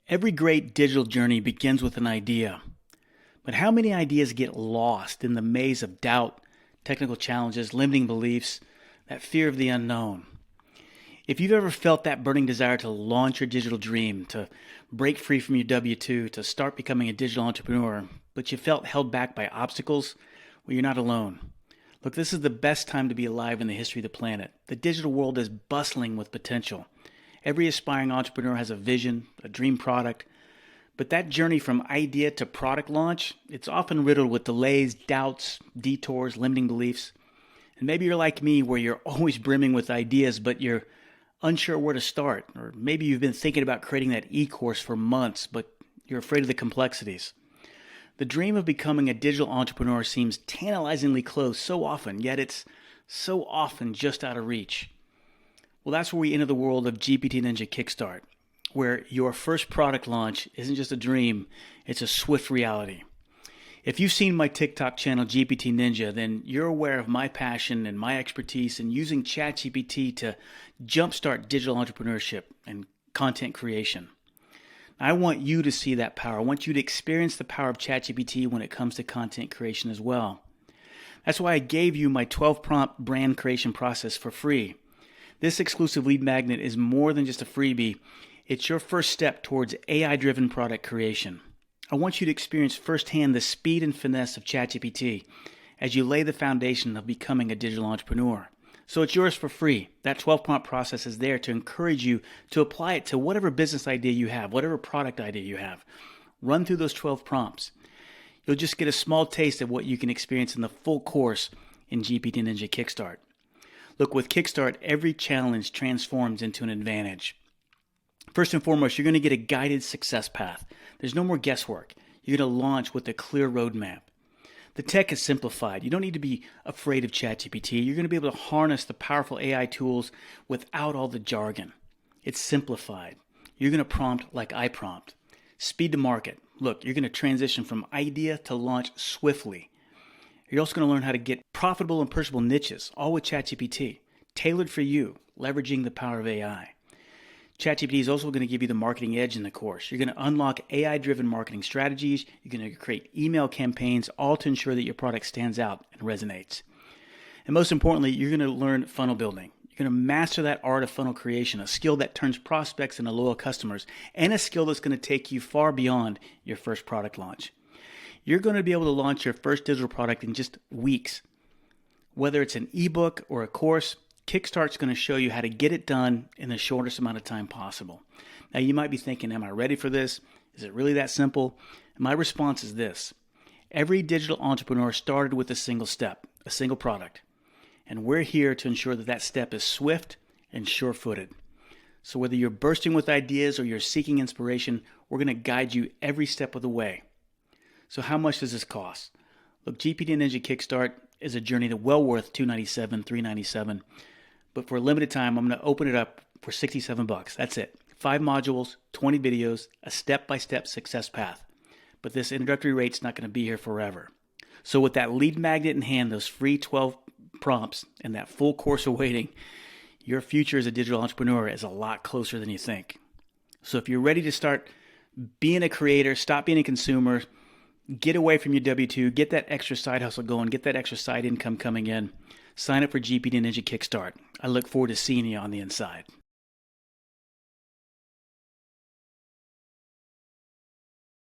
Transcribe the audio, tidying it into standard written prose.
Every great digital journey begins with an idea. But how many ideas get lost in the maze of doubt, technical challenges, limiting beliefs, that fear of the unknown? If you've ever felt that burning desire to launch your digital dream, to break free from your W-2, to start becoming a digital entrepreneur, but you felt held back by obstacles, well, you're not alone. Look, this is the best time to be alive in the history of the planet. The digital world is bustling with potential. Every aspiring entrepreneur has a vision, a dream product, but that journey from idea to product launch, it's often riddled with delays, doubts, detours, limiting beliefs. And maybe you're like me where you're always brimming with ideas, but you're unsure where to start. Or maybe you've been thinking about creating that e-course for months, but you're afraid of the complexities. The dream of becoming a digital entrepreneur seems tantalizingly close so often, yet it's so often just out of reach. Well, that's where we enter the world of GPT Ninja Kickstart, where your first product launch isn't just a dream, it's a swift reality. If you've seen my TikTok channel, GPT Ninja, then you're aware of my passion and my expertise in using ChatGPT to jumpstart digital entrepreneurship and content creation. I want you to see that power. I want you to experience the power of ChatGPT when it comes to content creation as well. That's why I gave you my 12-prompt brand creation process for free. This exclusive lead magnet is more than just a freebie. It's your first step towards AI-driven product creation. I want you to experience firsthand the speed and finesse of ChatGPT as you lay the foundation of becoming a digital entrepreneur. So it's yours for free. That 12-prompt process is there to encourage you to apply it to whatever business idea you have, whatever product idea you have. Run through those 12 prompts. You'll just get a small taste of what you can experience in the full course in GPT Ninja Kickstart. Look, with Kickstart, every challenge transforms into an advantage. First and foremost, you're going to get a guided success path. There's no more guesswork. You're going to launch with a clear roadmap. The tech is simplified. You don't need to be afraid of ChatGPT. You're going to be able to harness the powerful AI tools without all the jargon. It's simplified. You're going to prompt like I prompt. Speed to market. Look, you're going to transition from idea to launch swiftly. You're also going to learn how to get profitable and purchasable niches, all with ChatGPT, tailored for you, leveraging the power of AI. ChatGPT is also going to give you the marketing edge in the course. You're going to unlock AI-driven marketing strategies. You're going to create email campaigns, all to ensure that your product stands out and resonates. And most importantly, you're going to learn funnel building. You're going to master that art of funnel creation, a skill that turns prospects into loyal customers, and a skill that's going to take you far beyond your first product launch. You're going to be able to launch your first digital product in just weeks. Whether it's an ebook or a course, Kickstart's going to show you how to get it done in the shortest amount of time possible. Now, you might be thinking, am I ready for this? Is it really that simple? And my response is this. Every digital entrepreneur started with a single step, a single product. And we're here to ensure that that step is swift and sure-footed. So whether you're bursting with ideas or you're seeking inspiration, we're going to guide you every step of the way. So how much does this cost? Look, GPT Ninja Kickstart is a journey to well worth $297, $397. But for a limited time, I'm going to open it up for $67. That's it. 5 modules, 20 videos, a step-by-step success path. But this introductory rate's not going to be here forever. So with that lead magnet in hand, those free 12 prompts, and that full course awaiting, your future as a digital entrepreneur is a lot closer than you think. So if you're ready to start being a creator, stop being a consumer, get away from your W-2, get that extra side hustle going, get that extra side income coming in, sign up for GPT Ninja Kickstart. I look forward to seeing you on the inside.